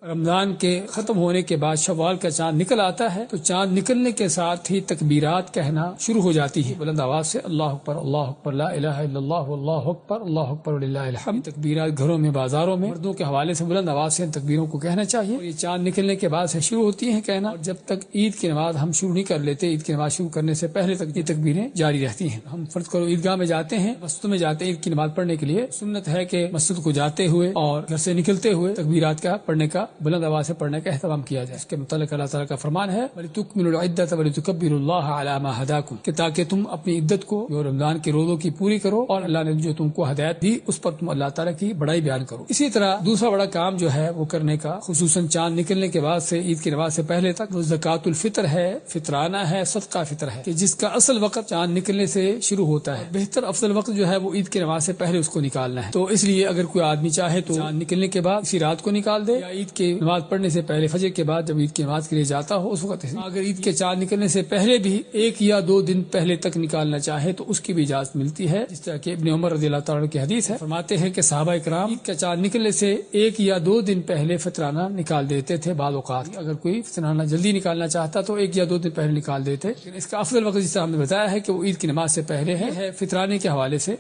رمضان کے ختم ہونے کے بعد شوال کا چاند نکل آتا ہے تو چاند نکلنے کے ساتھ ہی تکبیرات کہنا شروع ہو جاتی ہے بلند آواز سے، اللہ اکبر لا الہ الا اللہ اللہ اکبر وللہ الحمد۔ تکبیرات گھروں میں، بازاروں میں مردوں کے حوالے سے بلند آواز سے ان تکبیروں کو کہنا چاہیے، اور یہ چاند نکلنے کے بعد سے شروع ہوتی ہیں کہنا، اور جب تک عید کی نماز ہم شروع نہیں کر لیتے، عید کی نماز شروع کرنے سے پہلے تک یہ تکبیریں جاری رہتی ہیں۔ ہم فرض کرو عیدگاہ میں جاتے ہیں، مسجد میں جاتے ہیں عید کی نماز پڑھنے کے لیے، سنت ہے کہ مسجد کو جاتے ہوئے اور گھر سے نکلتے ہوئے تکبیرات کا پڑھنے کا، بلند آواز سے پڑھنے کا اہتمام کیا جائے۔ اس کے متعلق اللہ تعالیٰ کا فرمان ہے وَلِتُكْمِلُوا الْعِدَّةَ وَلِتُكَبِّرُوا اللَّهَ عَلَى مَا هَدَاكُمْ، کہ تاکہ تم اپنی عدت کو جو رمضان کے روزوں کی پوری کرو، اور اللہ نے جو تم کو ہدایت دی اس پر تم اللہ تعالیٰ کی بڑائی بیان کرو۔ اسی طرح دوسرا بڑا کام جو ہے وہ کرنے کا، خصوصاً چاند نکلنے کے بعد سے عید کی نماز سے پہلے تک، وہ زکوٰۃ الفطر ہے، فطرانہ ہے، صدقہ فطر ہے، کہ جس کا اصل وقت چاند نکلنے سے شروع ہوتا ہے۔ بہتر افضل وقت جو ہے وہ عید کی نماز سے پہلے اس کو نکالنا ہے، تو اس لیے اگر کوئی آدمی چاہے تو چاند نکلنے کے بعد اسی رات کو نکال دے، یا عید کی نماز پڑھنے سے پہلے فجر کے بعد جب عید کی نماز کے لیے جاتا ہو اس وقت، اگر عید کے چاند نکلنے سے پہلے بھی 1 یا 2 دن پہلے تک نکالنا چاہے تو اس کی بھی اجازت ملتی ہے، جس طرح کہ ابن عمر رضی اللہ تعالیٰ کی حدیث ہے، فرماتے ہیں کہ صحابہ کرام عید کا چاند نکلنے سے 1 یا 2 دن پہلے فطرانہ نکال دیتے تھے۔ بعض اوقات اگر کوئی فطرانہ جلدی نکالنا چاہتا تو 1 یا 2 دن پہلے نکال دیتے، لیکن اس کا افضل وقت جس طرح ہم نے بتایا ہے کہ وہ عید کی نماز سے پہلے ہے فطرانے کے حوالے سے۔